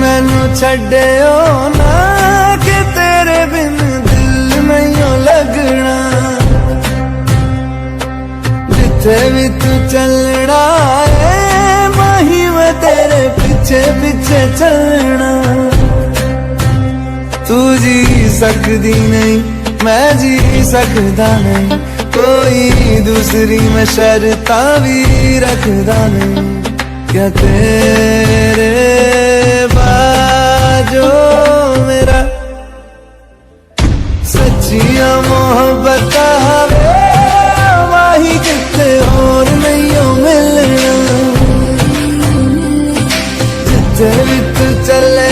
मैनू छड्डियो ना कि तेरे बिन दिल नहीं लगना। जिथे भी तू चलना है माही मैं तेरे पीछे पीछे चलना। तू जी सकदी नहीं मैं जी सकदा नहीं, कोई दूसरी मैं शर्तां भी रखदा नहीं। क्या तेरे बाजो मेरा सच्चियां मोहब्बत वाही किते और नहीं हो मिलना। जिथे भी तू चले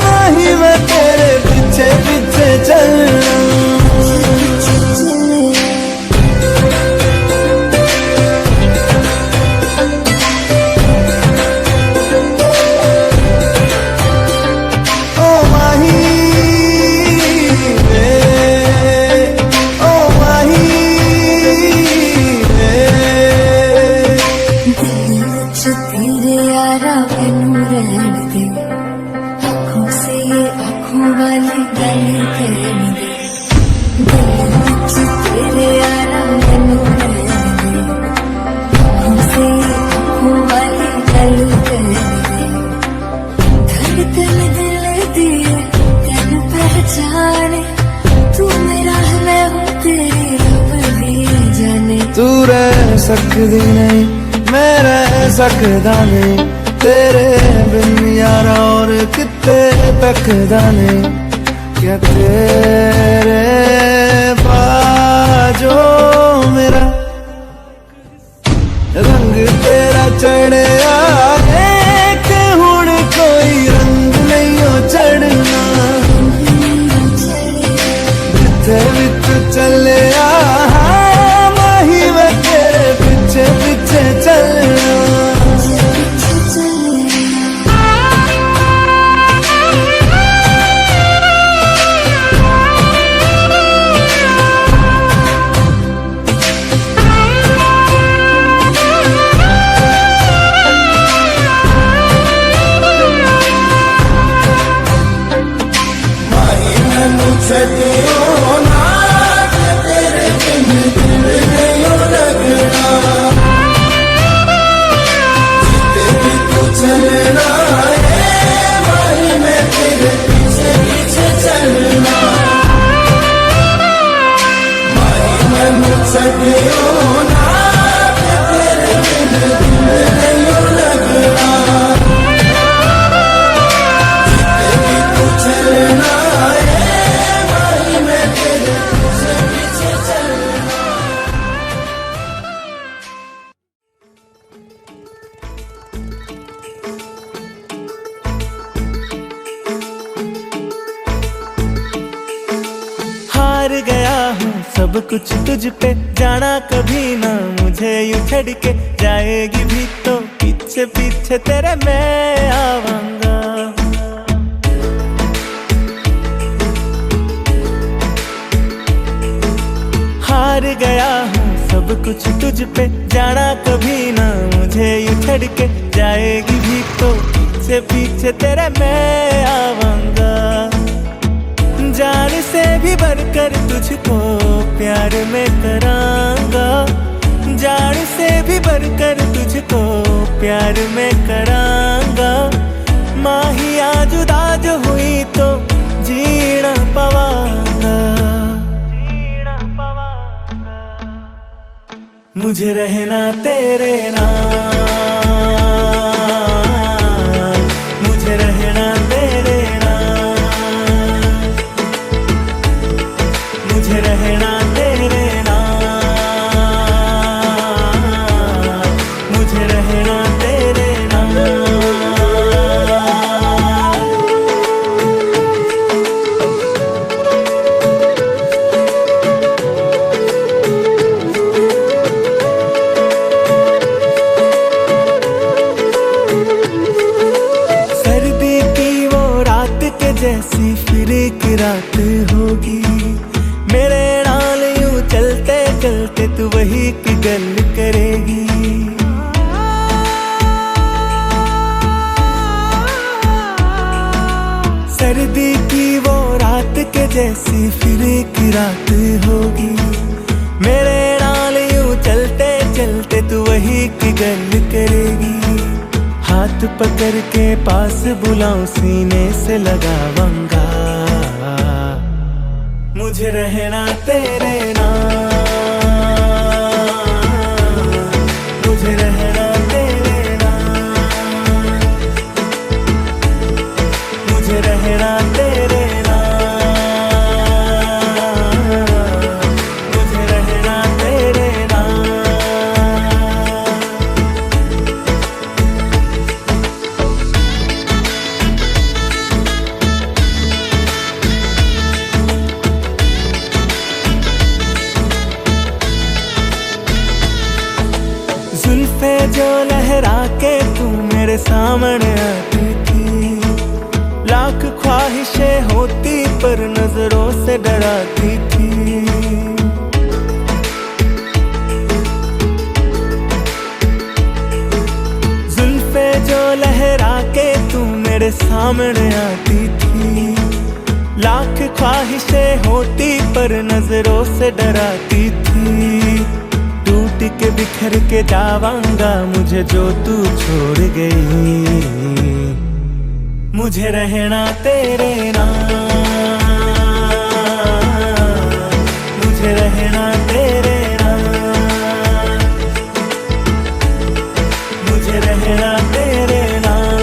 माही मैं तेरे पीछे पीछे चलना। तू रह सकदी नहीं मैं रह सकदा नहीं, तेरे बिन यारा और किते तकदा नहीं। क्या तेरे बाजो मेरा रंग तेरा चढ़िया है कि हुण कोई रंग नहीं हो चढ़ना। जिथे भी तू चले पीछे पीछे चलना। माही मैनू छड्डियो ना कि तेरे बिन दिल नहीं लगना। जिथे भी तू चलना है माही मैं तेरे पीछे पीछे चलना। माही मैनू छड्डियो ना कि तेरे बिन दिल नहीं लगना। जिथे भी तू चलना है माही मैं तेरे पीछे पीछे चलना। हार गया हूँ सब कुछ तुझ पे, जाना कभी ना मुझे यूं छड़ के। जाएगी भी तो पीछे पीछे तेरे मैं आवांगा। हार गया हूँ सब कुछ तुझ पे, जाना कभी ना मुझे यूं छड़ के। जाएगी भी तो पीछे पीछे तेरे मैं आवांगा। जान से भी बढ़कर तुझको प्यार में करांगा। जान से भी बढ़कर तुझको प्यार में करांगा। माहिया जुदा जो हुई तो जीना पवांगा। मुझे रहना तेरे नाम, मुझे रहना तेरे नाम, मुझे रहना तेरे नाम, मुझे रहना तेरे नाम। जैसी फिर एक रात होगी मेरे नाल यूं चलते चलते तू वही की गल करेगी। सर्दी की वो रात के जैसी फिर एक रात होगी। मेरे नाल यूं चलते चलते तू वही की गल करेगी। हाथ पकड़ के पास बुलाऊं सीने से लगाऊंगा। मुझे रहना तेरे नाम, मुझे रहना तेरे नाम, मुझे रहना तेरे नाम, मुझे रहना तेरे नाम। जुल्फे जो लहरा के तू मेरे सामने आती थी, लाख ख्वाहिशें होती पर नजरों से डराती थी। जुल्फे जो लहरा के तू मेरे सामने आती थी, लाख ख्वाहिशें होती पर नजरों से डराती थी। टूट के बिखर के जावांगा मुझे जो तू छोड़ गई। मुझे रहना तेरे नाम, मुझे रहना तेरे नाम, मुझे रहना तेरे नाम,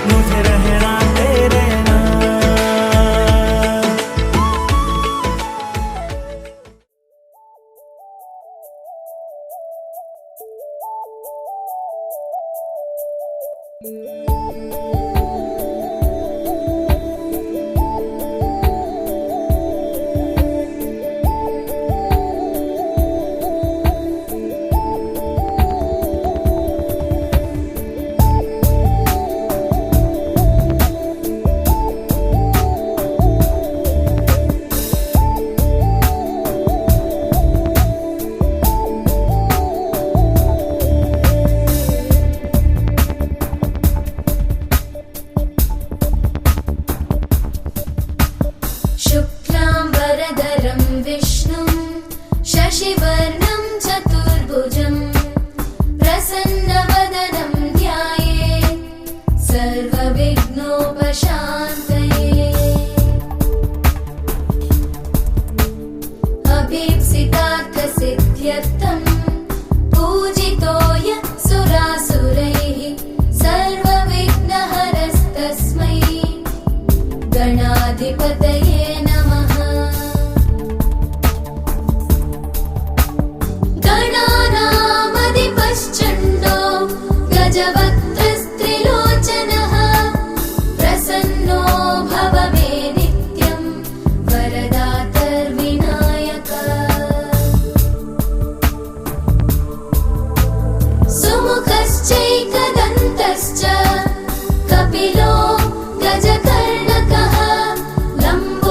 मुझे रहना तेरे नाम। शुक्लांबरधरं विष्णुं शशिवर्णं चतुर्भुजं प्रसन्नवदनं ध्यायेत् सर्वविघ्नोपशान्तये। अभीप्सितार्थसिद्ध्यर्थं पूजितो यः सुरासुरैः सर्वविघ्नहरस्तस्मै गणाधिपतये नमः। गणानामधिपश्चण्डो गजवक्त्रस्त्रिलोचनः प्रसन्नो भव मे नित्यं वरदातर्विनायक। सुमुखश्चैकदन्तश्च कपिलो गजकर्णकः लम्बो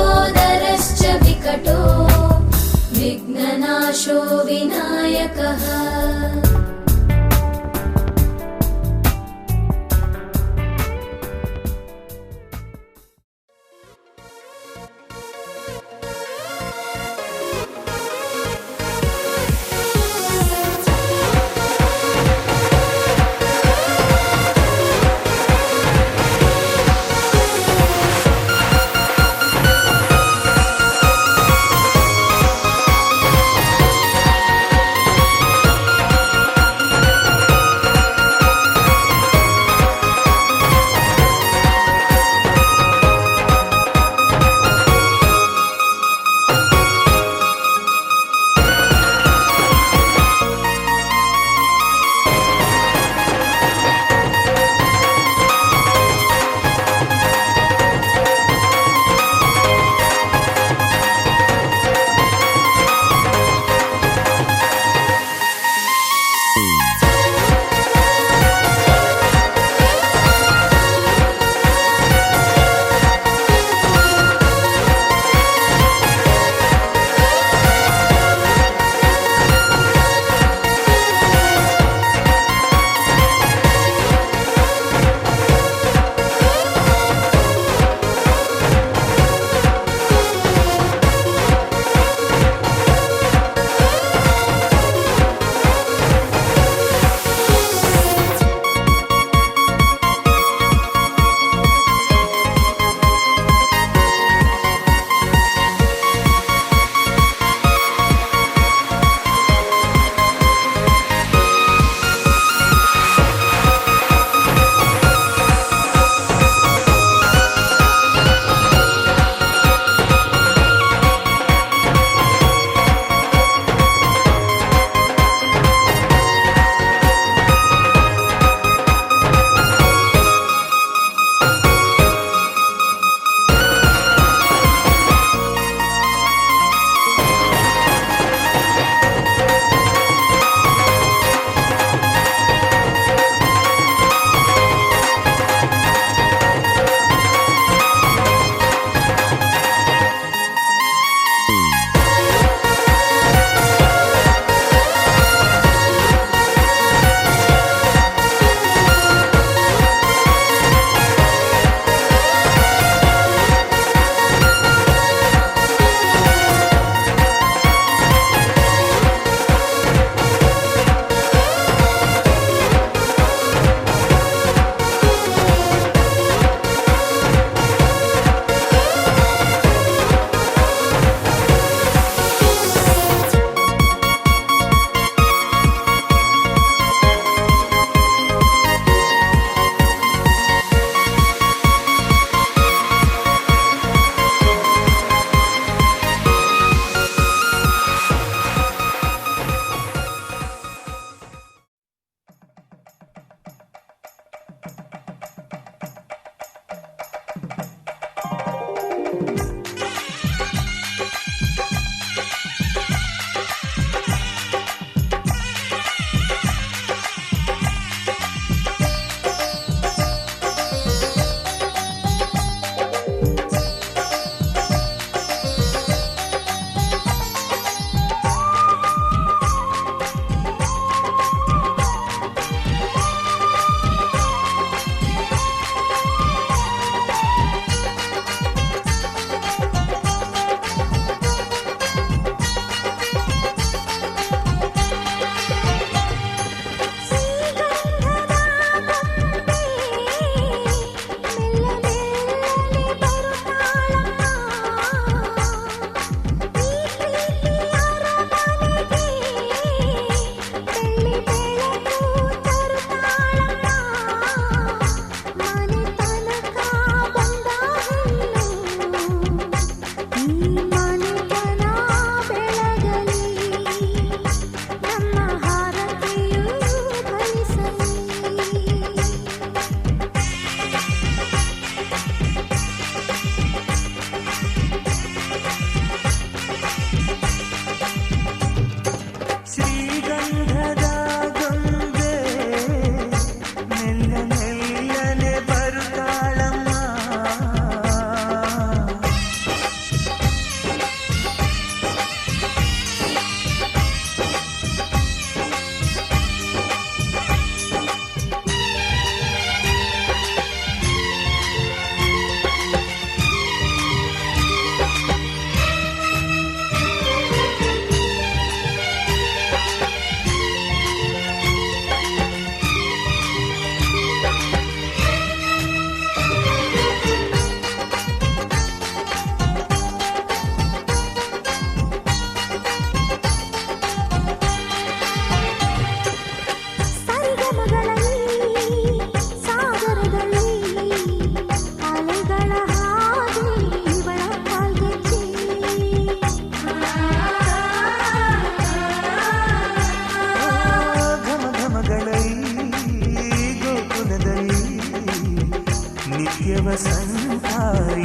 ವಸಂತ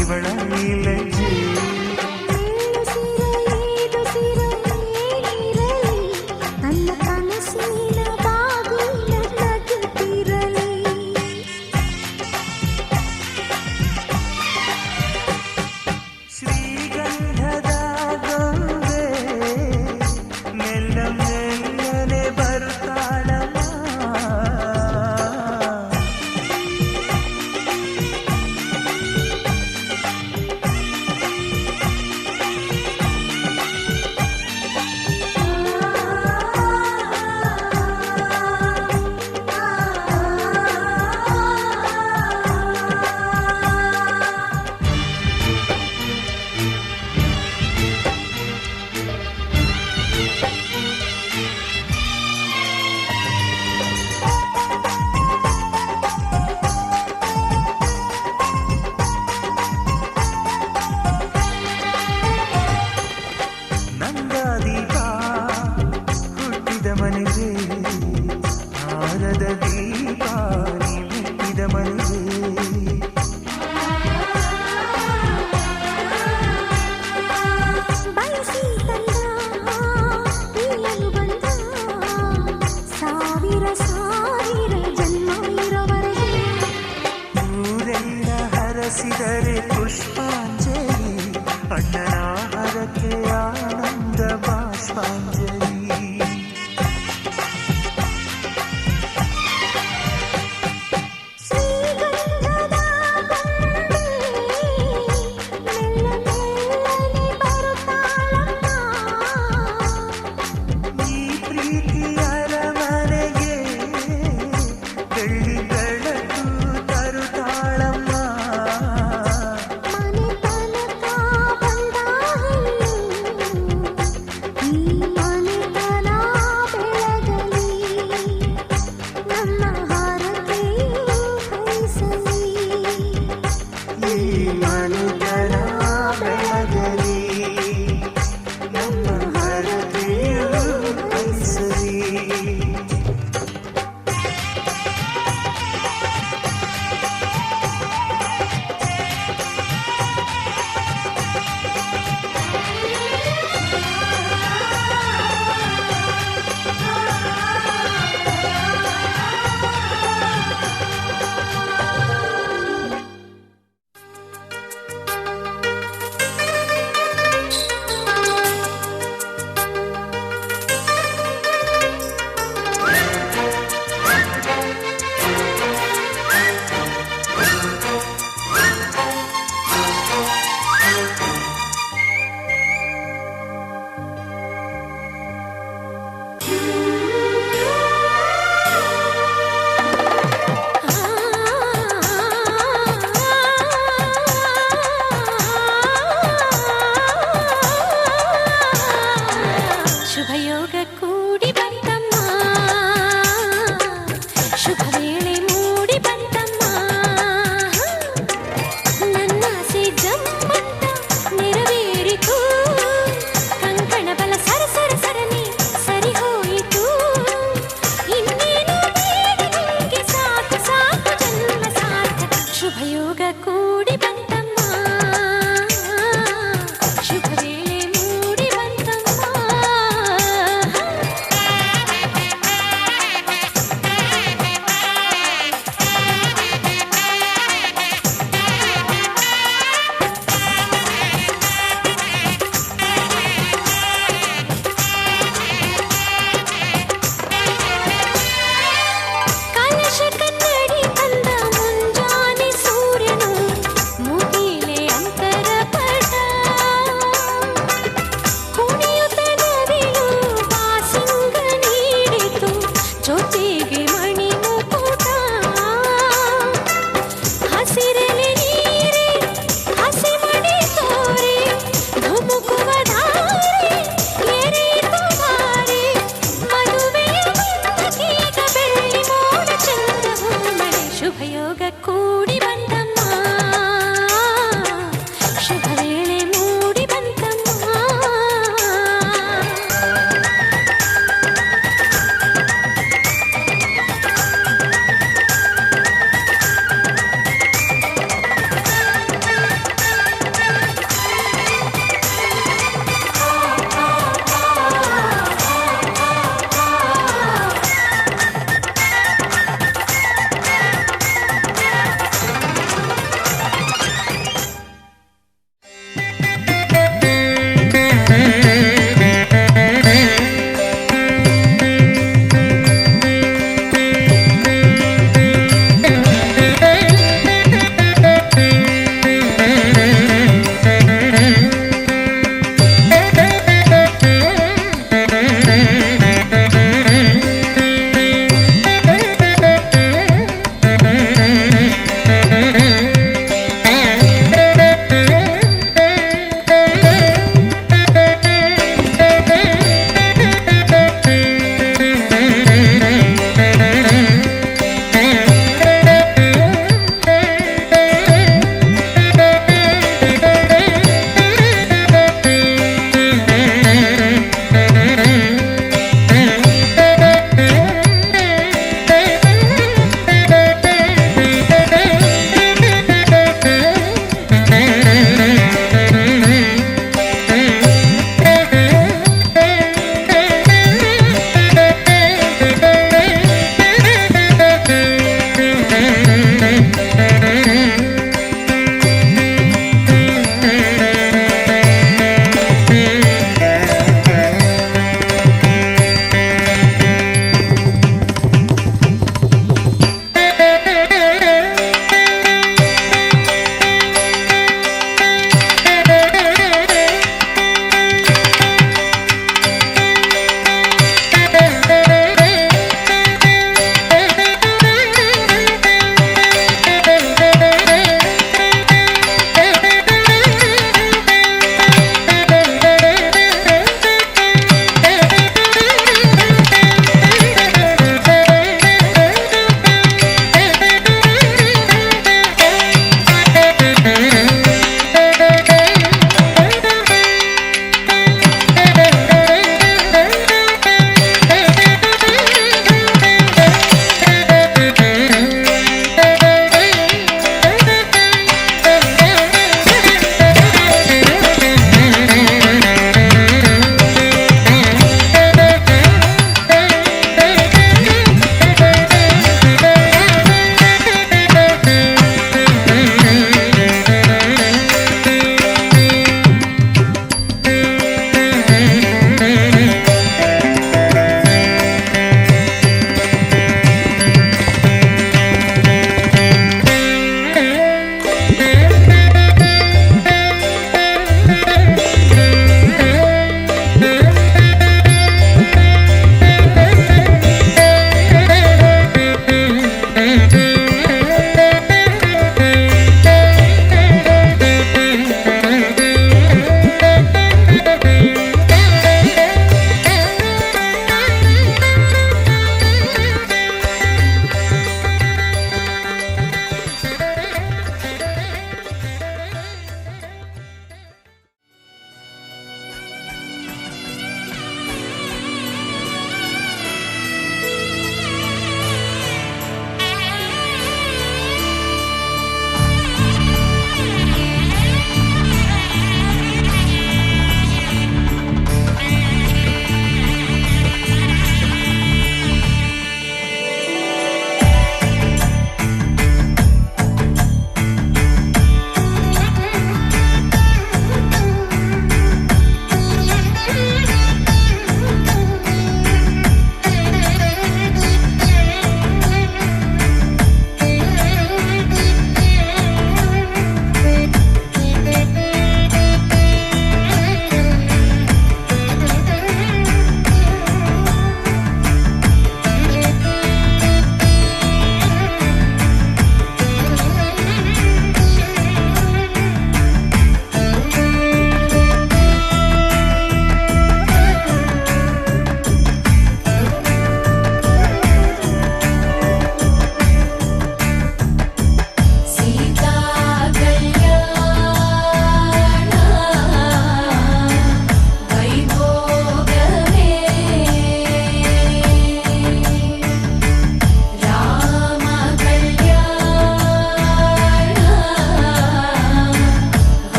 ಇವಳ ಲಜ್ಜೆ. ನನ್ನ ಕನಸಿನ ಬಾಗಿಲ ತಗುತ್ತಿರಲಿ. ಶ್ರೀಗಂಧದ ಗೊಂಬೆ ಮೆಲ್ಲ ಮೆಲ್ಲನೆ ಬರುತ್ತಾಳಮ್ಮ. ನಂದಾದೀಪ ಹುಟ್ಟಿದ ಮನೆಗೆ ಹಾರದ ದೀಪ ಮೆಟ್ಟಿದ ಮನೆಗೆ. ಬಯಸಿ ತಂದ ಪ್ರಿಯನು ಬಂದ ಸಾವಿರ ಸಾವಿರ ಜನ್ಮ ಇರೋವರೆಗೆ. ಊರೆಲ್ಲ ಹರಸಿದರೆ ಪುಷ್ಪಾಂಜಲಿ, ಅಣ್ಣನ ಹರಕೆ ಆನಂದ ಬಾಷ್ಪಾಂಜಲಿ. ಶ್ರೀಗಂಧದ ಗೊಂಬೆ ಮೆಲ್ಲ ಮೆಲ್ಲನೆ ಬರುತ್ತಾಳಮ್ಮ. ಈ ಪ್ರೀತಿಯ ಅರಮನೆಗೆ ಬೆಳ್ಳಿ ಬೆಳಕು ತರುತ್ತಾಳಮ್ಮ. ಮನೆ ತನಕ ಬಂದ ಹೆಣ್ಣು ಈ ಮನೆತನ ಬೆಳಗಲಿ. ನಮ್ಮ ಹಾರಕೆಯು ಹೈಸಲಿ. ಈ ಮನೆತನ ಬೆಳಗಲಿ, ನಮ್ಮ ಹರಕೆಯು ಹೈಸಲಿ. ಶುಭಯೋಗ ಕೂಡಿ ಬಂತಮ್ಮ, ಶುಭ ವೇಳೆ ಮೂಡಿ ಬಂತಮ್ಮ. ನನ್ನಾಸೆ ಜಮ್ಮಂತ ನೆರವೇರಿತು, ಕಂಕಣ ಬಲ ಸರ ಸರ ಸರನೆ ಸರಿ ಹೋಯಿತು. ಇನ್ನೇನು ಬೇಡ ನಂಗೆ, ಸಾಕು ಸಾಕು ಜನ್ಮ ಸಾರ್ಥಕ. ಶುಭಯೋಗ ಕೂಡಿ ಬಂತಮ್ಮ, ಶುಭ ವೇಳೆ ಮೂಡಿ ಬಂತಮ್ಮ. ಕಲಶ ಕನ್ನಡಿ ತಂದ ಮುಂಜಾನೆ ಸೂರ್ಯನು ಮುಗಿಲೆ ಅಂತರ ಪಟ. ಕುಣಿಯುತ್ತ ನವಿಲು ಬಾಸಿಂಗ ನೀಡಿತು, ಜೊತೆಗೆ ಮಣಿ ಮುಕುಟ. ಹಸಿರಲೆ ನೀರೆ ಹಸಿ ಮಣಿ ತೋರೆ, ಧುಮುಕುವ ಧಾರೆ ಎರೆಯಿತು ಧಾರೆ. ಮದುವೆಯ ಬಂಧಕೀಗ ಬೆಳ್ಳಿ ಮೋಡ ಚಂದವು ಮಳೆ. ಶುಭಯೋಗ ಕೂಡಿ ಬಂತಮ್ಮ, ಶುಭ ವೇಳೆ ಮೂಡಿ ಬಂತಮ್ಮ.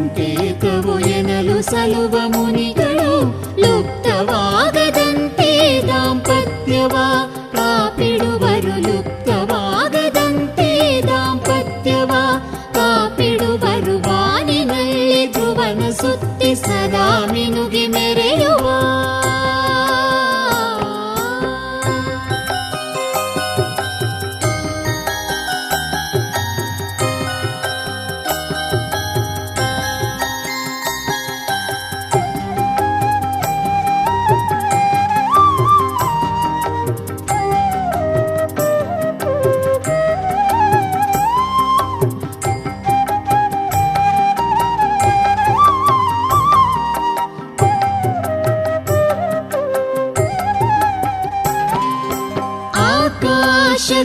ಸಂಕೇತವು ಎನ್ನಲು ಸಲುವ ಮುನಿಗಳು ಲುಪ್ತವಾಗದಂತೆ ದಾಂಪತ್ಯವ ಕಾಪಿಡುವರು ಲುಪ್ತವಾಗದಂತೆ ದಾಂಪತ್ಯವ ಕಾಪಿಡುವರು ಬಾನಿನಲ್ಲಿ ಧ್ರುವನ ಸುತ್ತಿ ಸದಾ ಮಿನುಗಿ ಮೆರೆಯುವ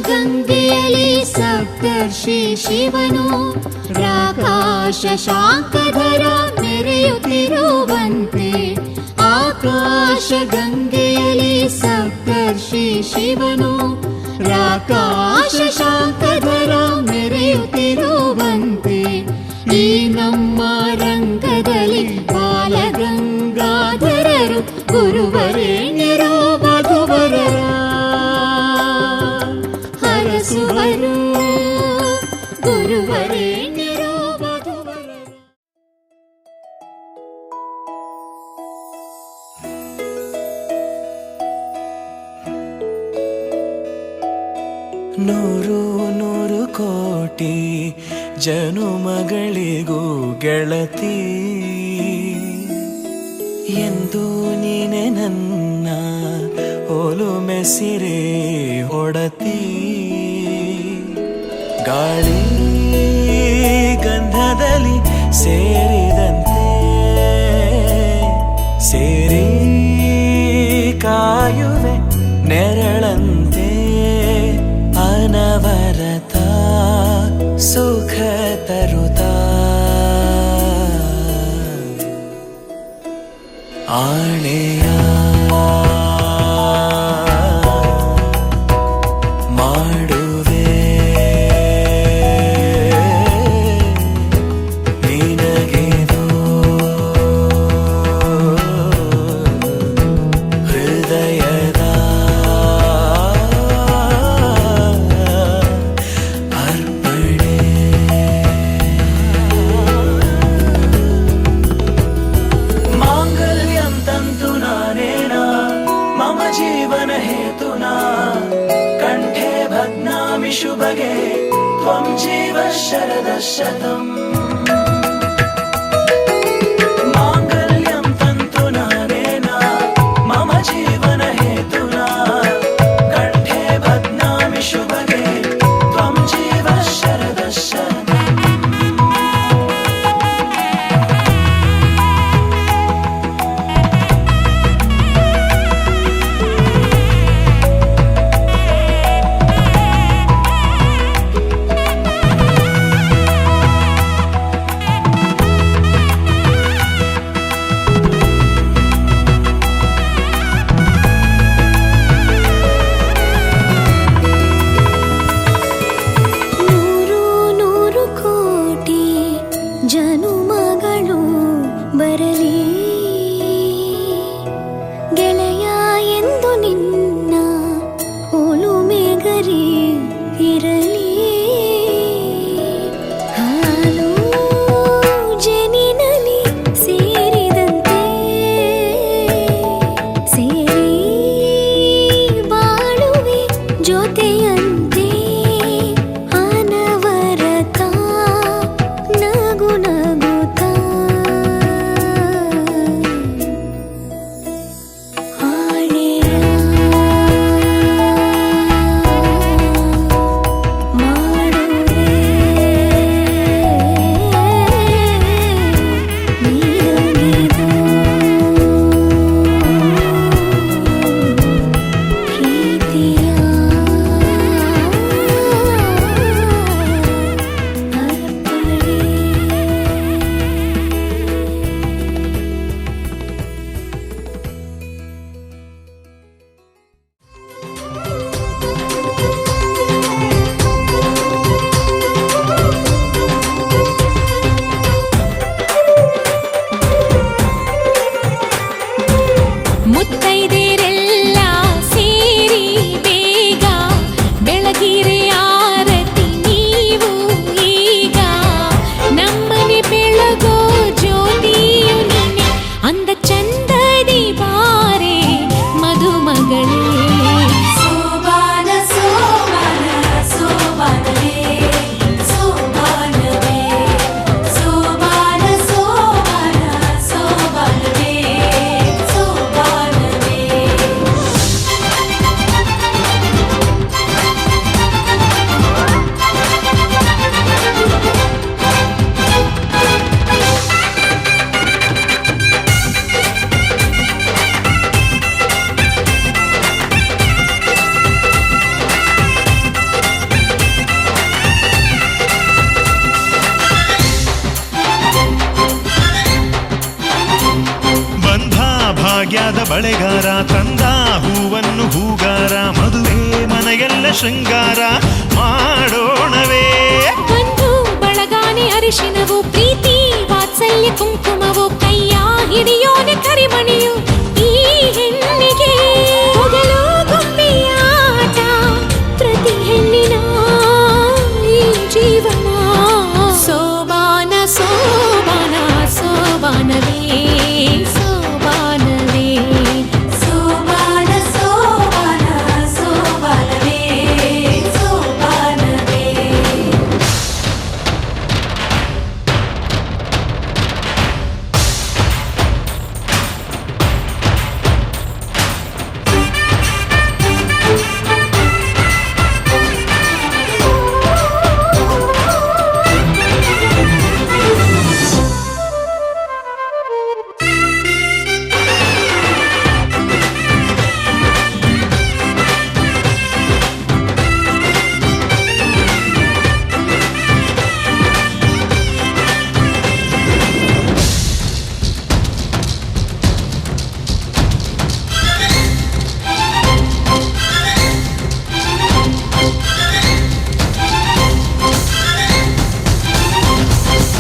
ಗಂಗೆಯಲ್ಲಿ ಸಪ್ತರ್ಷಿ ಶಿವನು ರಾಕಾಶ ಶಾಂಕಧರ ಮೆರೆಯುತ್ತಿರುವಂತೆ ಆಕಾಶ ಗಂಗೆಯಲ್ಲಿ ಸಪ್ತರ್ಷಿ ಶಿವನು ರಾಕಾಶ ಶಾಂಕಧರ ಮೆರೆಯುತ್ತಿರುವಂತೆ ಈ ನಮ್ಮ ರಂಗದಲ್ಲಿ ಬಾಲಗಂಗಾಧರರು ಗುರುವರೇಣ್ಯರು ವಧುವರರ ಹರಸುವರು ಗುರುವರೇಣ್ಯರು ವಧುವರರ. ನೂರು ನೂರು ಕೋಟಿ ಜನುಮಗಳಿಗೂ ಗೆಳತಿ ಎಂದು ನೀನೆ ನನ್ನ ಒಲುಮೆ ಸಿರೆ ಒಡತಿ ಗಾಳಿ ಗಂಧದಲ್ಲಿ ಸೇರಿದಂತೆ ಸೇರಿ ಕಾಯುವೆ ನೆರಳಂತೆ ಅನವರತ ಸುಖ ತರುತ್ತಾ ಆಣೆಯ ಮಾಡುವೆ ನಿನಗೆದು ಹೃದಯದ ಅರ್ಪಣೆ ಮಾಂಗಲ್ಯಂ ತಂತು ನಾನೇನಾ ಮಮ ಜೀವನ ಹೇತುನಾ ಕಂಠೆ ಭಗ್ನಾಮಿ ಶುಭಗೆ ತ್ವಂ ಜೀವ ಶರದ ಶತಂ ಮಾಂಗಲ್ಯಂ ತಂತು ನಾನೇನಾ ಮಮ ಜೀವನ ಹೇತುನಾ ಕಂಠೆ ಭಗ್ನಾಮಿ ಶುಭಗೆ ತ್ವಂ ಜೀವ ಶರದ ಶತಂ. ಭಾಗ್ಯದ ಬಳೆಗಾರ ತಂದ ಹೂವನ್ನು ಹೂಗಾರ ಮದುವೆ ಮನೆಗೆಲ್ಲ ಶೃಂಗಾರ ಮಾಡೋಣವೇ. ಬಂಧು ಬಳಗಾನೆ ಅರಿಶಿನವು ಪ್ರೀತಿ ವಾತ್ಸಲ್ಯ ಕುಂಕುಮವು ಕೈಯ ಹಿಡಿಯೋನೆ ಕರಿಮಣಿಯು ಈ ಹೆಣ್ಣಿಗೆ ಮೊದಲು ಗೊಂಬೆಯ ಆಟ ಪ್ರತಿ ಹೆಣ್ಣಿನ ಈ ಜೀವನ ಸೋಬಾನ ಸೋಬಾನ ಸೋಬಾನವೇ ಸೋಬಾನವೇ ಸೋಬಾನ ಸೋಬಾನ ಸೋಬಾನವೇ ಸೋಬಾನವೇ.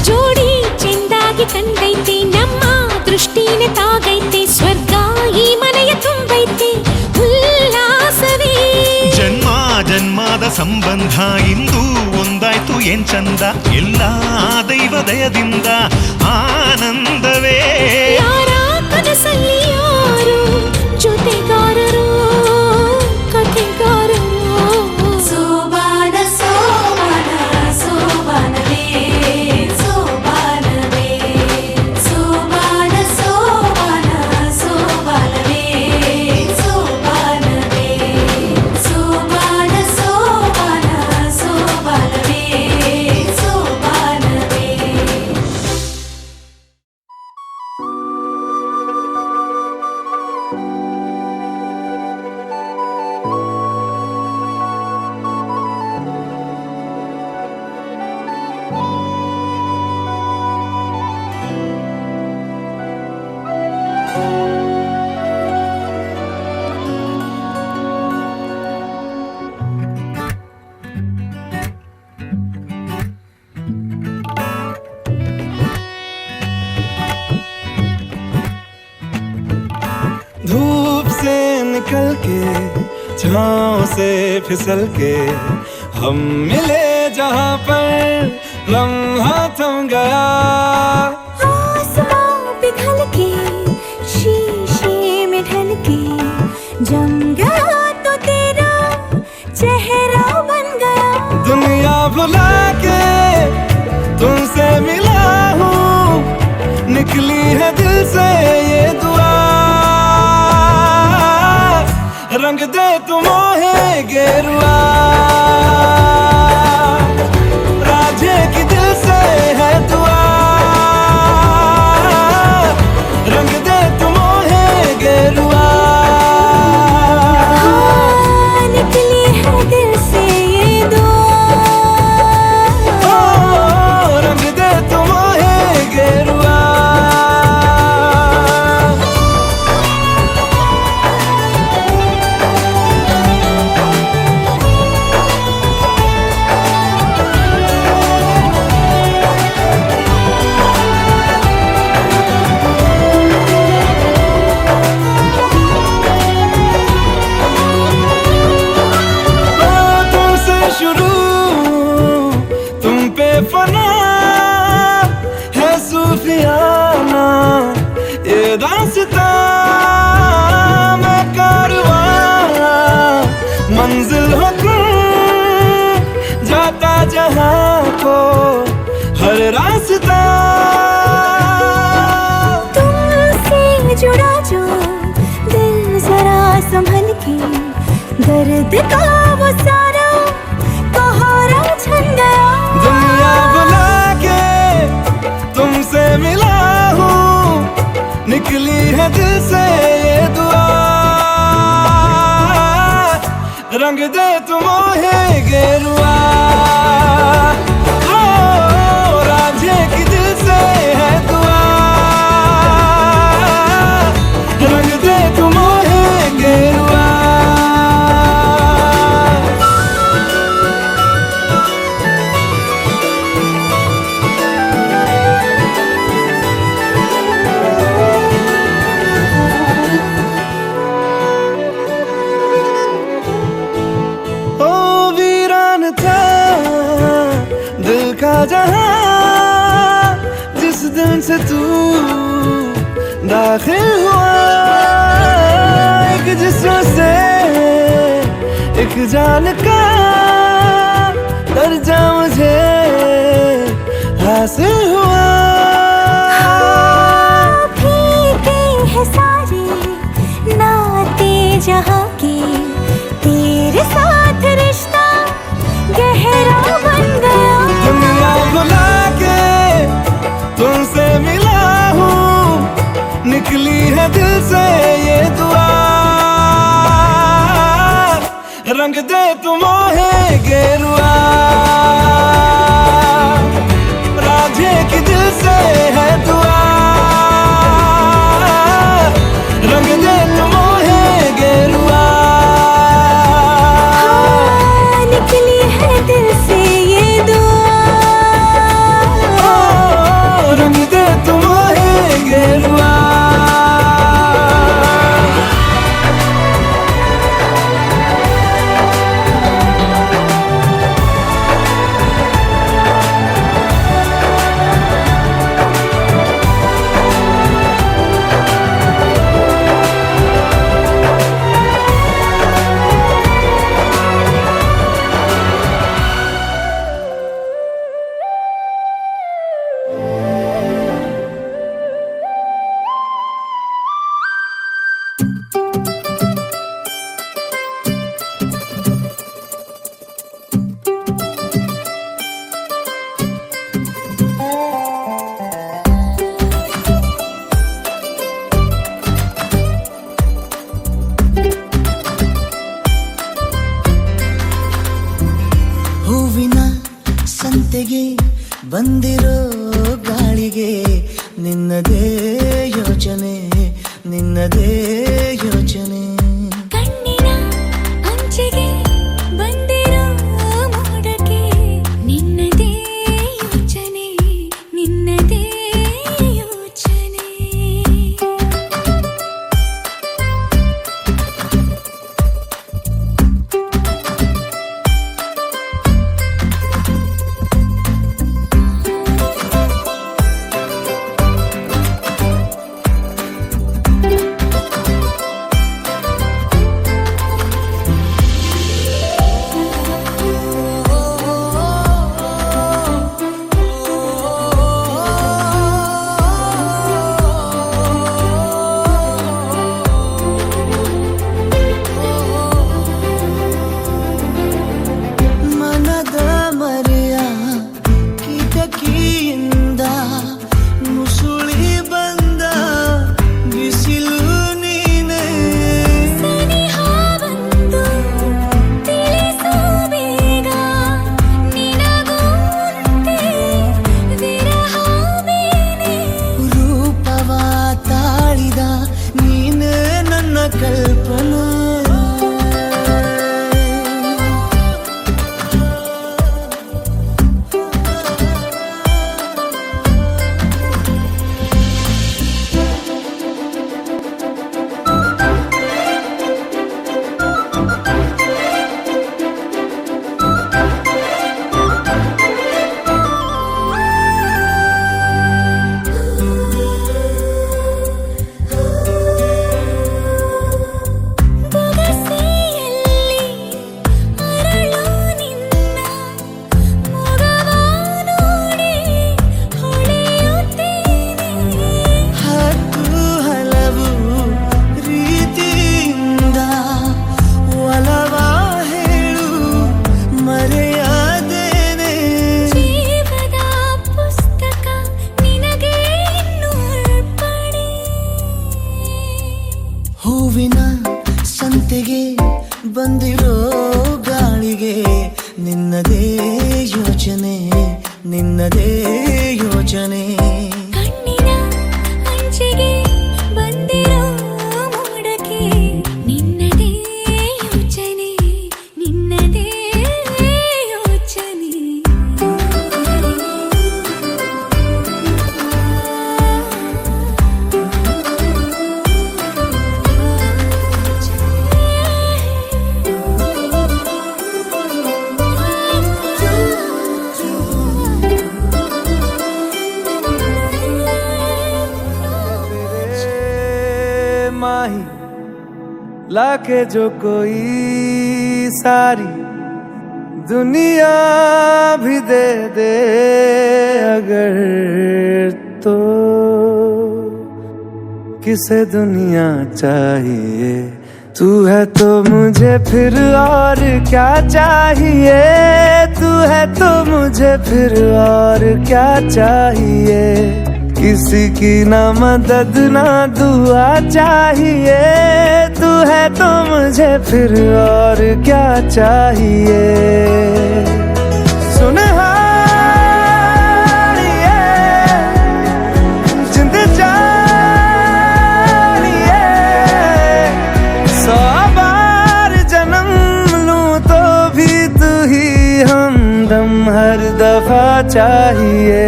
ಜೋಡಿ ಚೆಂದಾಗಿ ಕಂಡೈತೆ ನಮ್ಮ ದೃಷ್ಟಿನೇ ತಾಗೈತೆ ಸ್ವರ್ಗ ಈ ಮನೆಯ ತುಂಬೈತೆ ಉಲ್ಲಾಸವೇ ಜನ್ಮ ಜನ್ಮದ ಸಂಬಂಧ ಇಂದು ಒಂದಾಯ್ತು ಏನ್ ಚಂದ ಎಲ್ಲ ದೈವ ದಯದಿಂದ ಆನಂದವೇ. ಯಾರ ಕನಸಲ್ಲಿ ಯಾರು ಜೊತೆಗಾರರು ಕಥೆಗಾರರು ಸೋಬಾನ ಸೋಬಾನ ಸೋಬಾನವೇ ಸೋಬಾನವೇ ಸೋಬಾನ ಸೋಬಾನ ಸೋಬಾನವೇ ಸೋಬಾನವೇ ಸೋಬಾನ ಸೋಬಾನ ಸೋಬಾನವೇ ಸೋಬಾನವೇ. धूप से निकल के छाँव से फिसल के हम मिले जहाँ पर लम्हा थम गया. आसमां पिघल के शीशे में ढल के जम गया तो तेरा चेहरा बन गया. दुनिया भुला के तुमसे मिला हूँ निकली है दिल से ये दुआ. रंग दे तुम मोहे गेरुआ राधे की दिल से है दुआ. रंग दे तुम मोहे गेरुआ. निकली है दिल से ये दुआ. रंग दे तुम मोहे गेरुआ. फना है सूफियाना ये दास्तां मैं कारवां मंजिल हो तुम जाता जहाँ को हर रास्ता. तुमसे जुड़ा जो दिल जरा संभल के दर्द का वो सारा कहारा छन गया. दुनिया बुला के तुमसे मिला हूँ निकली है दिल से ये दुआ. रंग दे तुम मोहे गेरुआ. राधे की दिल से है दुआ. रंग दिल का जहां जिस दिन से तू दाखिल हुआ, एक जिस्म से एक जान का दर्जा मुझे हासिल हुआ। फीके हैं सारे नाते जहाँ के, तेरे साथ रिश्ता गहरा बन गया। दुनिया बुला के तुमसे मिला हूँ, निकली है दिल से ये दुआ, रंग दे तुम है गेरुआ, राधे की दिल से है दुआ, रंग दे तुम है गेरुआ। हाँ, निकली है दिल से ये दुआ, रंग दे तुम है गेरुआ। ಹೂವಿನ ಸಂತೆಗೆ ಬಂದಿರೋ ಗಾಳಿಗೆ ನಿನ್ನದೇ ಯೋಚನೆ, ನಿನ್ನದೇ ಯೋಚನೆ. ಕಣ್ಣಿನ ಅಂಚಿಗೆ ಬಂದಿರೋ ಮೋಡಕ್ಕೆ ನಿನ್ನದೇ ಯೋಚನೆ, ನಿನ್ನದೇ ಯೋಚನೆ. ಮನದ ಮರೆಯ ಕಿಟಕಿಯಿಂದ ಮುಸುಳಿ ಬಂದ ಬಿಸಿಲು ನೀನೆ. ಸನಿಹ ಬಂದು ತಿಳಿಸು ಬೇಗ, ನಿನಗುಂಟೆ ವಿರಹ ಬೇನೆ. ರೂಪವ ತಾಳಿದ ನೀನೇ ನನ್ನ ಕಲ್ಪನೆ. ಬೊಗಸೆಯಲ್ಲಿ ಅರಳು ನಿನ್ನ ಮೊಗವ ನೋಡಿ ಹೊಳೆಯುತ್ತೇನೆ. ಹತ್ತು ಹಲವು ರೀತಿಯಿಂದ ಒಲವ ಹೇಳು ಮರೆಯಾದೇನೆ. ಜೀವದ ಪುಸ್ತಕ ನಿನಗೆ ಇನ್ನೂ ಅರ್ಪಣೆ. ಹೂವಿನ ಸಂತೆಗೆ ಬಂದಿರೋ ಗಾಳಿಗೆ ನಿನ್ನದೇ ಯೋಚನೆ, ನಿನ್ನದೇ ಯೋಚನೆ. ಕಣ್ಣಿನ ಅಂಚಿಗೆ ಬಂದಿರೋ ಮೋಡಕ್ಕೆ ನಿನ್ನದೇ ಯೋಚನೆ, ನಿನ್ನದೇ ಯೋಚನೆ. लाके जो कोई सारी दुनिया भी दे दे अगर तो किसे दुनिया चाहिए। तू है तो मुझे फिर और क्या चाहिए, तू है तो मुझे फिर और क्या चाहिए। किसी की ना मदद ना दुआ चाहिए, तू है तो मुझे फिर और क्या चाहिए। सुनहारिए जिंद जानिए, 100 बार जन्म लूं तो भी तू ही हमदम हर दफा चाहिए।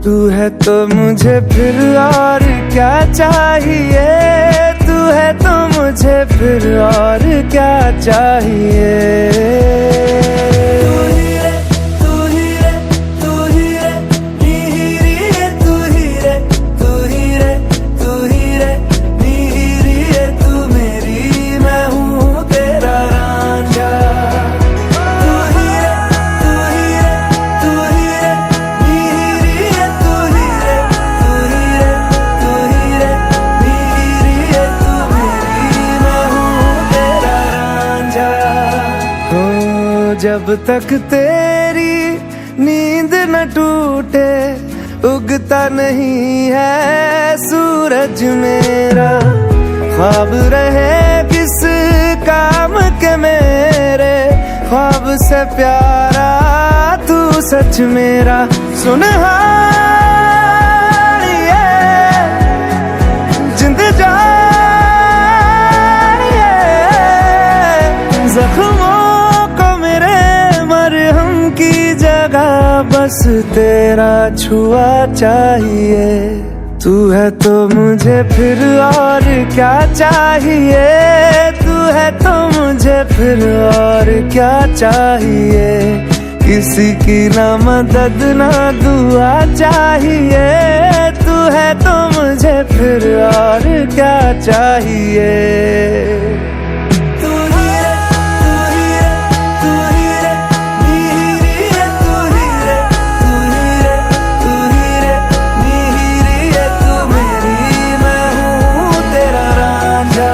तू है तो मुझे फिर और क्या चाहिए, तू है तो मुझे फिर और क्या चाहिए। तू ही रे, तू ही रे, नी ही रे, तू ही रे, तू ही रे, तू ही रे, नी ही रे, तू मेरी मैं हूँ तेरा रांझा। तू ही रे, तू ही रे, तू ही रे, नी ही रे, तू ही रे, तू ही रे, तू ही रे, नी ही रे, तू मेरी मैं हूँ तेरा रांझा। हो जब तक तेरी नींद न टूटे, उगता नहीं है सूरज मेरा। ख्वाब रहे किस काम के मेरे, ख्वाब से प्यारा तू सच मेरा। सुनहारिए जिंद जानिए, जख्मों को मेरे मरहम की जगह बस तेरा छुआ चाहिए। तू है तो मुझे फिर और क्या चाहिए, तू है तो मुझे फिर और क्या चाहिए। किसी की ना मदद ना दुआ चाहिए, तू है तो मुझे फिर और क्या चाहिए। तू ही रे, तू ही रे, तू ही रे, नी ही रे, तू ही रे, तू ही रे, तू ही रे, नी ही रे, तू मेरी मैं हूँ तेरा रांझा।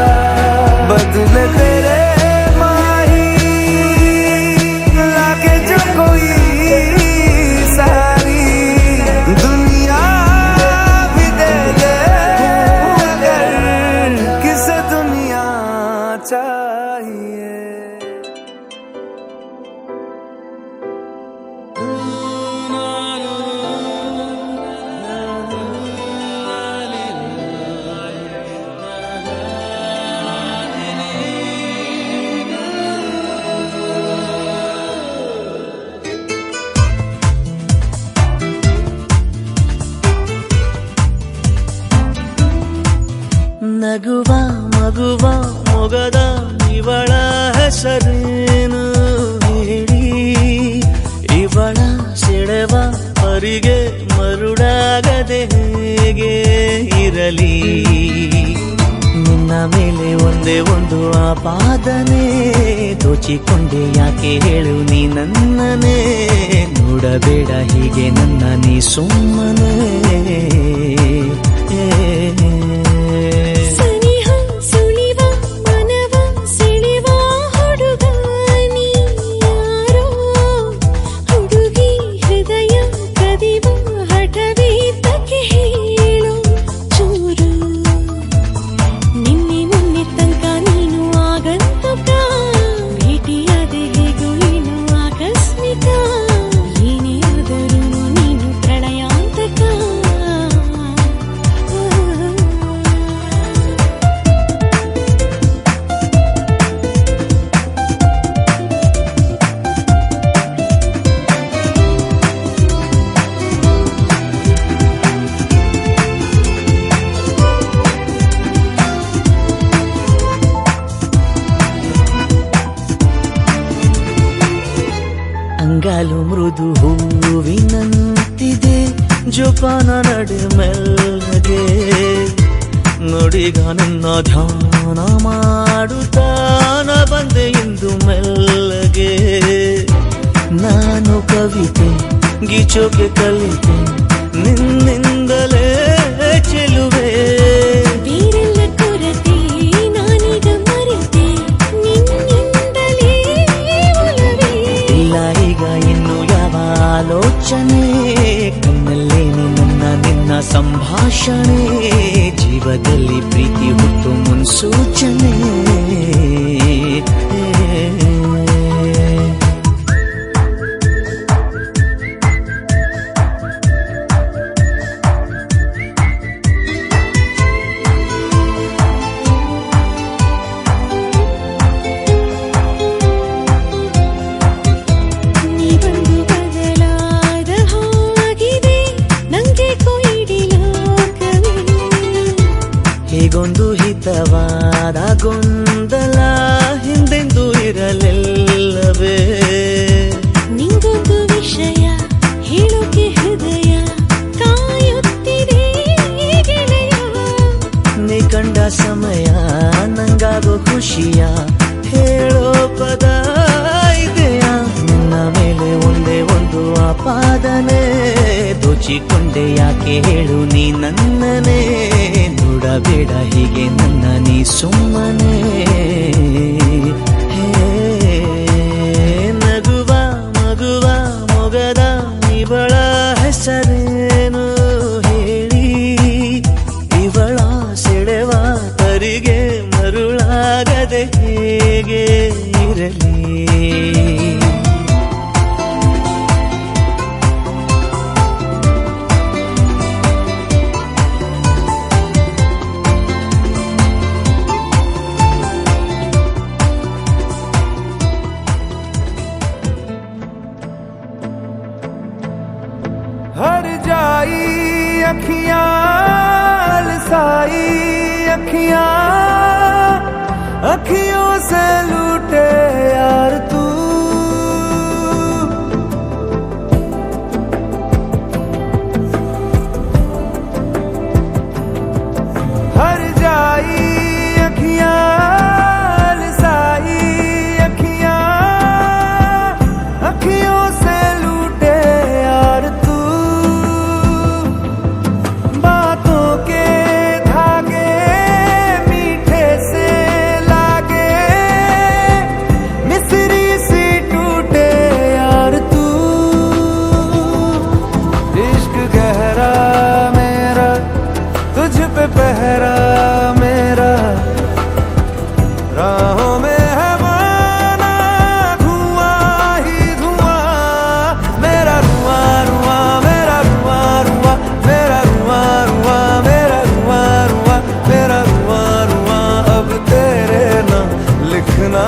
बदले तेरे माही लाके जो कोई सारी दुनिया भी दे दे अगर किसे दुनिया चाहिए। ನಗುವ ಮಗುವ ಮೊಗದ ಇವಳ ಹೆಸರೇನು ಹೇಳಿ, ಇವಳ ಸೆಳೆವ ಪರಿಗೆ ಮರುಡಾಗದೆ ಹೇಗೆ ಇರಲಿ. ನಿನ್ನ ಮೇಲೆ ಒಂದೇ ಒಂದು ಆಪಾದನೆ, ದೋಚಿಕೊಂಡೆ ಯಾಕೆ ಹೇಳು ನೀ ನನ್ನನೇ. ನೋಡಬೇಡ ಹೀಗೆ ನನ್ನ ನೀ ಸುಮ್ಮನೆ. ಸನಿಹ ಸುಳಿವ ಮನವ ಸೆಳೆವ ಹುಡುಗ ನೀ ಯಾರೋ, ಹುಡುಗಿ ಹೃದಯ ಕದಿವ ಹಠವೇ ತಕ್ಕೆ ಹೇಳು ಚೂರು. ನಿನ್ನೆ ಮೊನ್ನೆ ತನಕ ನೀನು ಆಗಂತುಕ, ಭೇಟಿಯಾದೆ ಹೇಗೂ ಏನು ಆಕಸ್ಮಿಕ. ಏನೇ ಆದರೂ ನೀನು ಪ್ರಣಯಾಂತಕ. ಅಂಗಾಲು ಮೃದು ಹೂವಿನಂತಿದೆ, ಜೋಪಾನ ನಡೆ ಮೆಲ್ಲಗೆ. ನೋಡಿಗ ನಿನ್ನ ಧ್ಯಾನ ಮಾಡುತ್ತಾನ ಬಂದೆ ಇಂದು ಮೆಲ್ಲಗೆ ನಾನು ಕವಿತೆ ಗೀಚೋಕೆ ಕಲಿತೆ ನಿನ್ನಿಂದಲೇ ಚೆಲುವೆ ಬೇರೆಲ್ಲ ಕೊರತೆ ನಾನೀಗ ಮರೆತೆ ನಿನ್ನಿಂದಲೇ ಒಲವೇ ಇಲ್ಲ ಈಗ ಇನ್ನು ಯಾವ ಆಲೋಚನೆ ಕಣ್ಣಲ್ಲೇನೆ ನಿನ್ನ ಸಂಭಾಷಣೆ ಜೀವದಲ್ಲಿ ಪ್ರೀತಿ ಹುಟ್ಟು ಮುನ್ಸೂಚನೆ ನೀ ಬಂದು ಬದಲಾದ ಹಾಗಿದೆ ನಂಗೆ ಕೊಯ್ಡಿ ಲೋಕವೇ ಹೀಗೊಂದು ಹಿತವಾದ ಗೊಂದಲ ಹಿಂದೆಂದು ಇರಲಿಲ್ಲವೇ ನಿಂಗೊಂದು ವಿಷಯ ಹೇಳೋಕೆ ಹೃದಯ ಕಾಯುತ್ತಿದೆ ಗೆಳೆಯ ನೀ ಕಂಡ ಸಮಯ ನಂಗಾಗೋ ಖುಷಿಯ ಹೇಳೋ ಪದ ಇದೆಯಾ ನಿನ್ನ ಮೇಲೆ ಒಂದೇ ಒಂದು ಆಪಾದನೆ ದೋಚಿಕೊಂಡೆ ಯಾಕೆ ಹೇಳು ನೀ ನನ್ನನೇ ನೋಡಬೇಡ ಹೀಗೆ ನನ್ನ ನೀ ಸುಮ್ಮನೆ ಹೇ ನಗುವ ಮಗುವ ಮೊಗದ ಇವಳ ಹೆಸರೇನು ಹೇಳಿ ಇವಳ ಸೆಳೆವ ತರಿಗೆ ಮರುಳಾಗದೆ ಹೇಗೆ ಇರಲಿ हर जाई अखियां लसाई अखियां अखियों से लूटे यार तू हर जाई अखियां लसाई अखियां अखियों से लूटे यार तू बातों के धागे मीठे से लागे मिसरी सी टूटे यार तू इश्क गहरा मेरा तुझ पे पहरा मेरा राहों में है माना धुआं ही धुआं मेरा रुआं रुआं मेरा रुआं रुआं मेरा रुआं रुआं मेरा रुआं रुआं मेरा रुआं रुआं अब तेरे नाम लिखना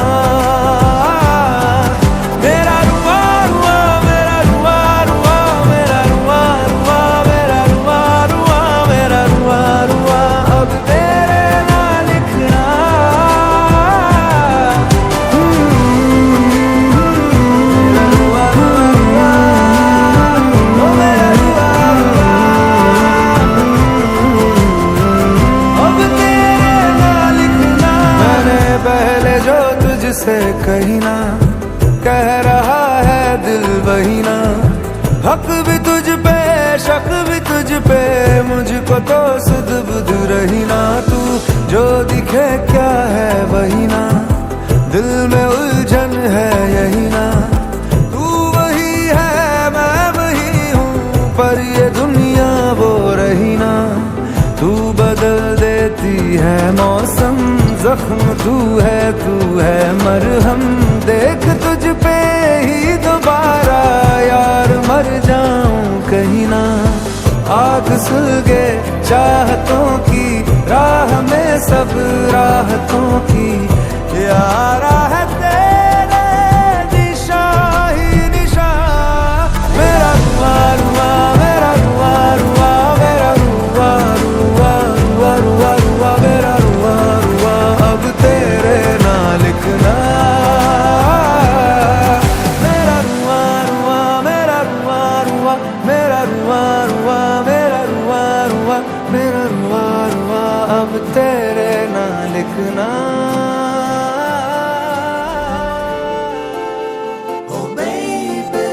मेरा रुआं रुआं मेरा रुआं रुआं मेरा रुआं रुआं मेरा रुआं रुआं मेरा रुआं रुआं अब तेरे नाम लिखना अब तेरे नाम लिखना मैंने पहले जो तुझसे कही ना कह रहा है दिल वही ना हक भी तुझ पे शक भी तुझ पे मुझको तो सुध बुध रही ना तू जो दिखे क्या है वही ना दिल में उलझन है यही ना तू वही है मैं वही हूँ पर ये दुनिया वो रही ना तू बदल देती है मौसम जख्म तू है मरहम देख तुझ पे ही दोबारा यार मर जाऊं कहीं ना आग सुलगे चाहतों की राह में सब राहतों की यारा है तेरे दिशा ही निशा मेरा रुआ रुआ मेरा रुआ रुआ मेरा रुआ रुआ रुआ रुआ रुआ मेरा रुआ रुआ अब तेरे ना लिखना मेरा रुआ रुआ मेरा रुआ रुआ मेरा रुआ रुआ मेरा रुआ रुआ मेरा रुआ रुआ अब तेरे ना लिखना Oh baby,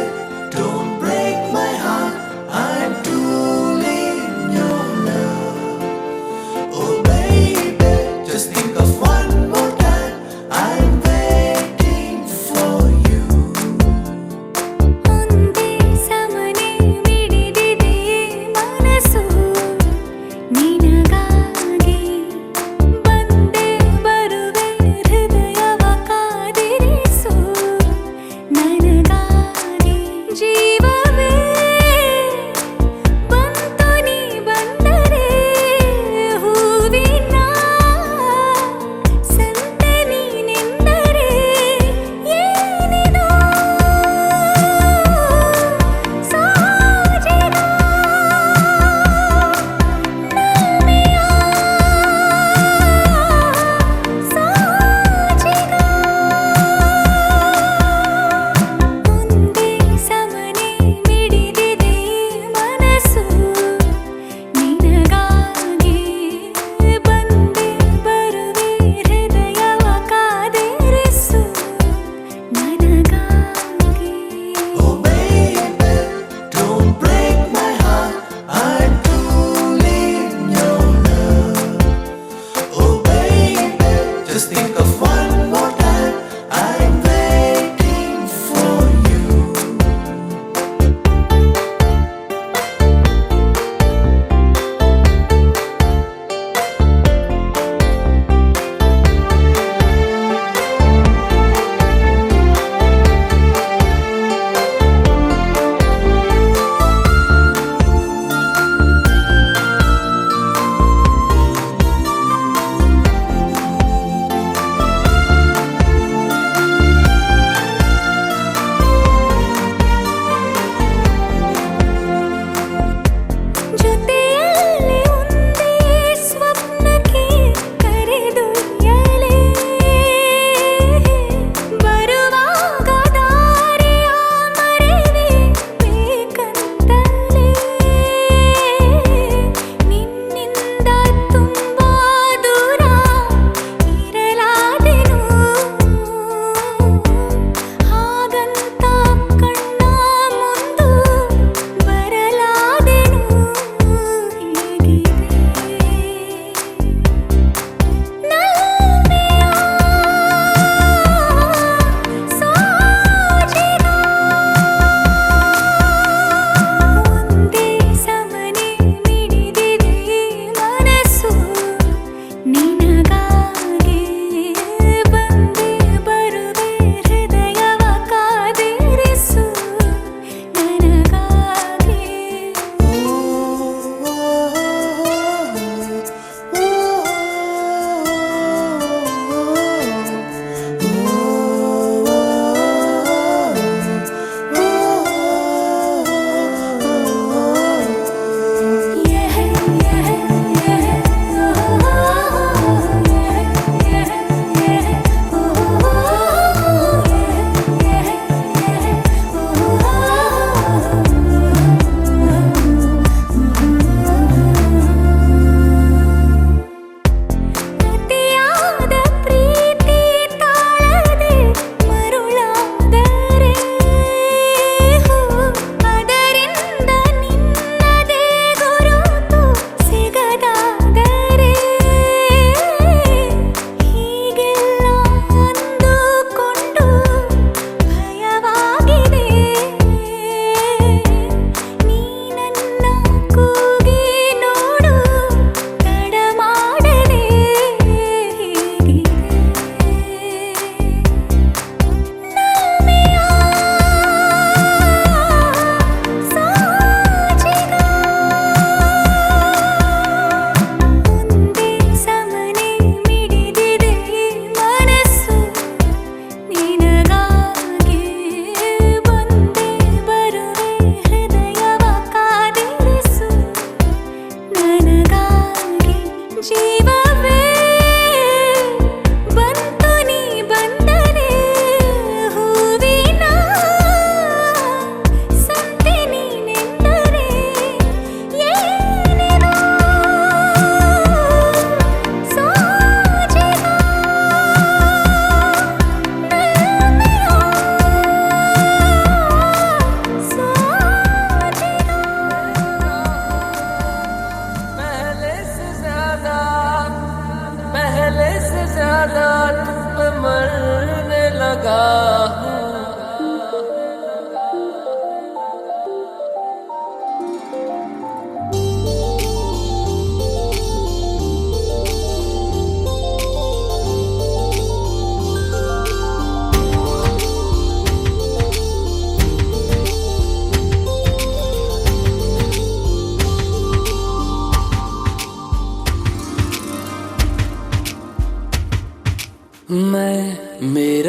don't break my heart, I'm truly in your love. Oh baby, just think of one more time, I'm waiting for you. ಒಂದೇ ಸಮನೆ ಮಿಡಿದಿದೆ ಮನಸ್ಸು ನಿನಗಾಗಿ ಬಂದೇ ಬರುವೆ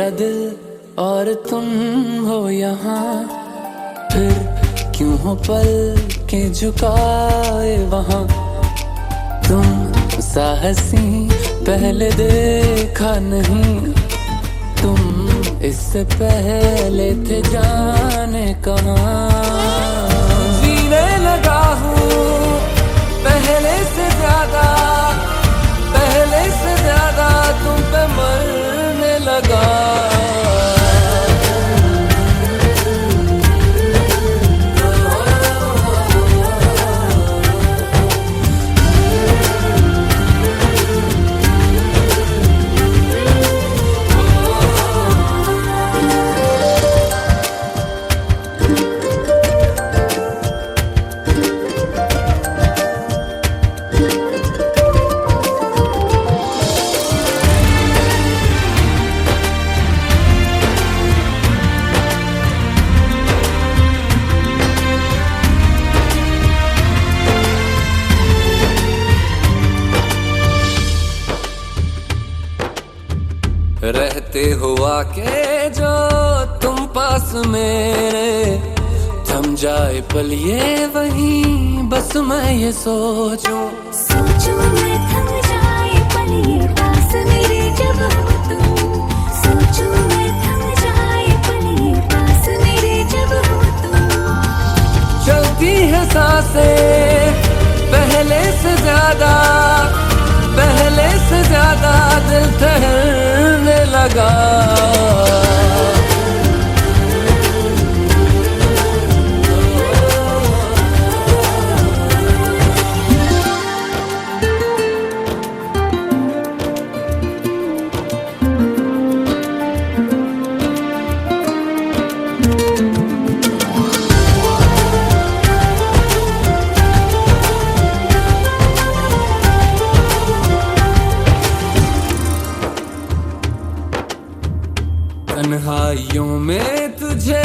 मेरा दिल और तुम हो यहाँ, फिर क्यों हो पल के झुकाए वहाँ। तुम साहसी पहले देखा नहीं, तुम इससे पहले थे जाने कहाँ। जीने लगा हूँ पहले से ज्यादा, पहले से ज्यादा तुम पे मरने लगा। रहते हुआ के जो तुम पास मेरे, थम जाए पल ये वहीं बस मैं ये सोचूं। सोचूं मैं थम जाए पल ये पास मेरे जब हो तुम। सोचूं मैं थम जाए पल ये पास मेरे जब हो तुम। चलती है सांसें पहले से ज्यादा, पहले से ज्यादा दिल ठहरने लगा। तन्हाइयों में तुझे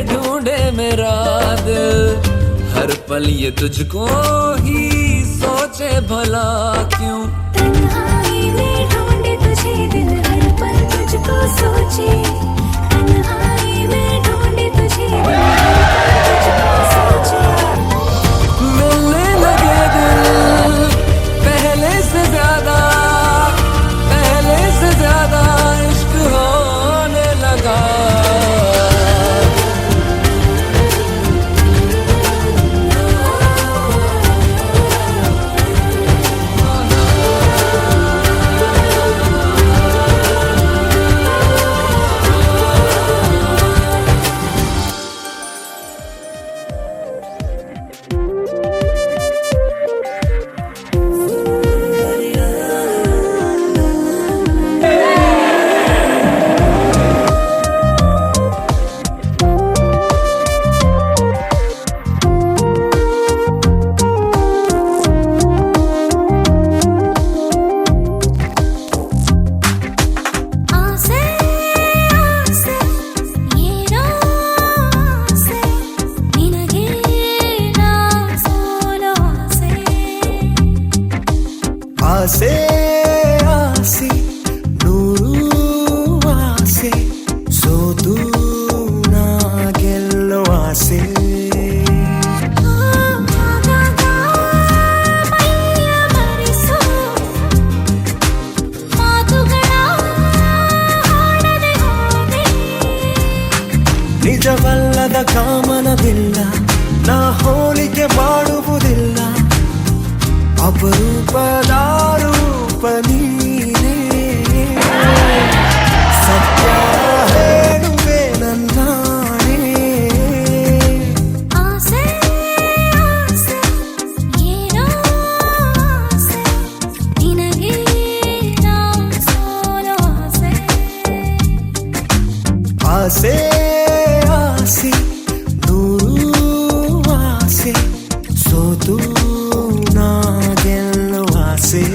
ढूंढे मेरा दिल, हर पल ये तुझको ही सोचे भला क्यों। तन्हाई में ढूंढे तुझे दिल, हर पल तुझको सोचे। तन्हाई में ढूंढे तुझे दिल, हर पल तुझको सोचे। मिलने लगे दिल पहले से ज्यादा, पहले से ज्यादा इश्क होने लगा। ಆಸೆ ಆಸೆ ನೂರು ಆಸೆ ಸೋತು ನಾ ಗೆಲ್ಲೋ ಆಸೆ ನಿಜವಲ್ಲದ ಕಾಮನವಿಲ್ಲ ನಾ ಹೋಲಿಕೆ ಮಾಡುವುದಿಲ್ಲ ಅಪರೂಪದ ರೂಪ ನೀನೇ ಸತ್ಯ ಹೇಳುವೆ ನನ್ನಾಣೆ ಆಸೆ ಆಸೆ ಏನೋ ಆಸೆ ನಿನಗೆ ನಾ ಸೋಲೋ ಆಸೆ ಆಸೆ ಆಸೆ ನೂರು ಆಸೆ ಸೋತು ನಾ ಗೆಲ್ಲೋ ಆಸೆ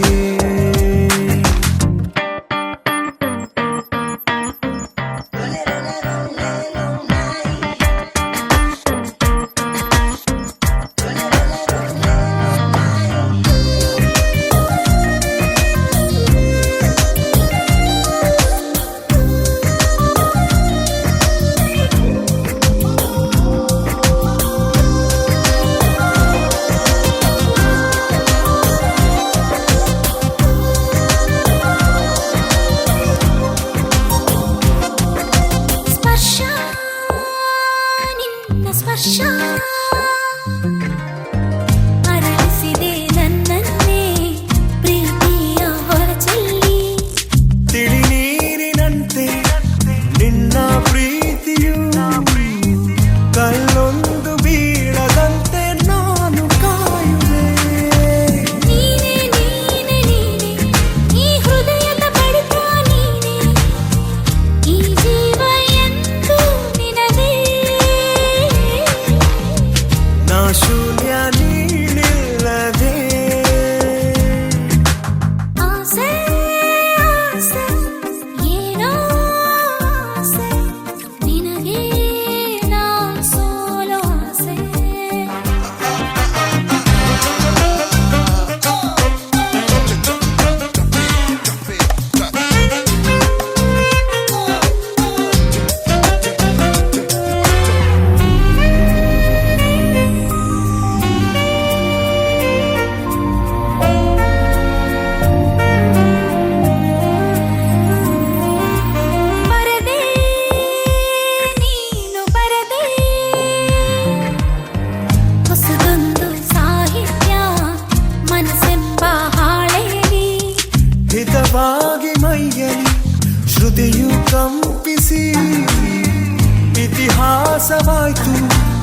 ಭಾಸವಾಯ್ತು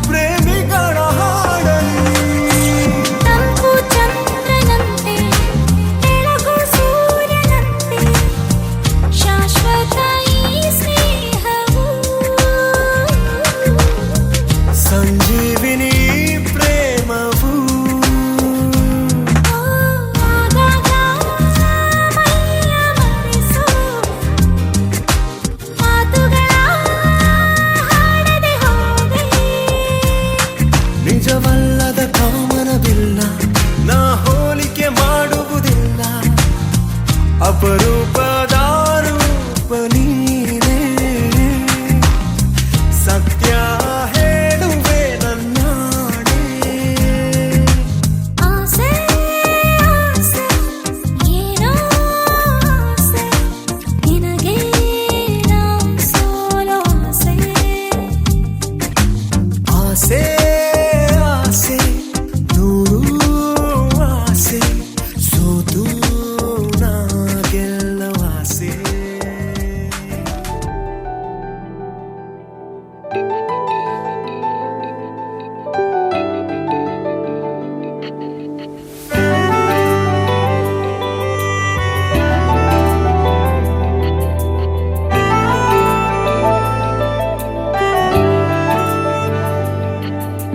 ಪ್ರೇಮಿಗಳ ಹಾಡಲ್ಲಿ. ತಂಪು ಚಂದ್ರನಂತೆ ಬೆಳಗು ಸೂರ್ಯನಂತೆ ಶಾಶ್ವತ ಈ ಸ್ನೇಹವು ಸಂಜೀವಿನಿ ಪ್ರೇಮವು. ಆಗಾಗ ಮೈಯ ಮರೆಸು ಮಾತುಗಳ ಹಾಡದೆ ಹೋದೆ. ನಿಜವಲ್ಲದ ಕಾಮನವಿಲ್ಲ, ನಾ ಹೋಲಿಕೆ ಮಾಡುವುದಿಲ್ಲ. ಅಪರೂಪದ ರೂಪ ನೀನೇ, ಸತ್ಯ ಹೇಳುವೆ ನನ್ನಾಡೆ. ಆಸೆ ಆಸೆ ಏನೋ ಆಸೆ ನಿನಗೆ ನಾ ಸೋಲೋ ಆಸೆ. ಆಸೆ ಆಸೆ ನೂರು ಆಸೆ, ಸೋತು ನಾ ಗೆಲ್ಲುವ ಆಸೆ.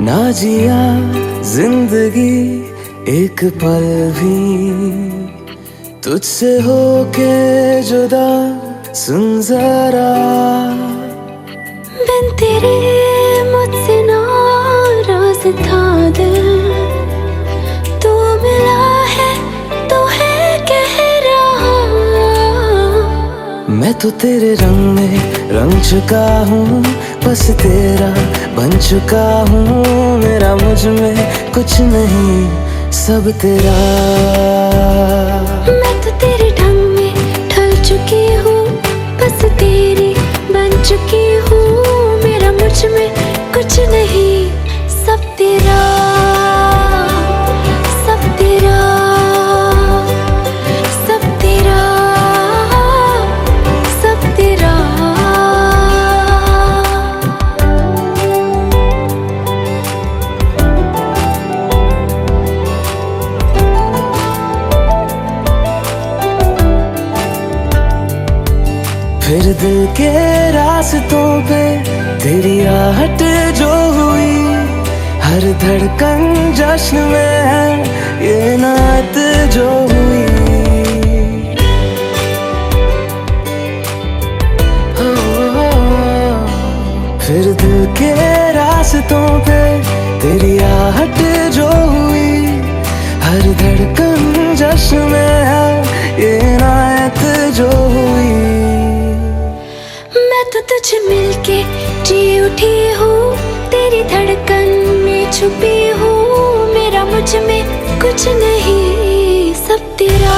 ना जिया जिंदगी एक पल भी तुझसे होके जुदा, सुन जरा बिन तेरे मुझसे नाराज था दिल, तू मिला है तो है कह रहा. मैं तो तेरे रंग में रंग चुका हूँ, बस तेरा बन चुका हूँ. मेरा मुझ में कुछ नहीं, सब तेरा. मैं तो तेरे ढंग में ढल चुकी हूँ, बस तेरी बन चुकी हूँ. मेरा मुझ में कुछ नहीं, सब तेरा, सब तेरा, सब तेरा, सब तेरा. फिर दिल के रास्तों पे तेरी आहट जो हुई, हर धड़कन जश्न में है ये नात जो हुई. फिर दिल के रास्तों पे तेरी आहट जो हुई, हर धड़कन जश्न में है ये नात जो हुई. मैं तो तुझे मिलके जी उठी हूँ, तेरी धड़कन में छुपी हूँ. मेरा मुझ में कुछ नहीं, सब तेरा.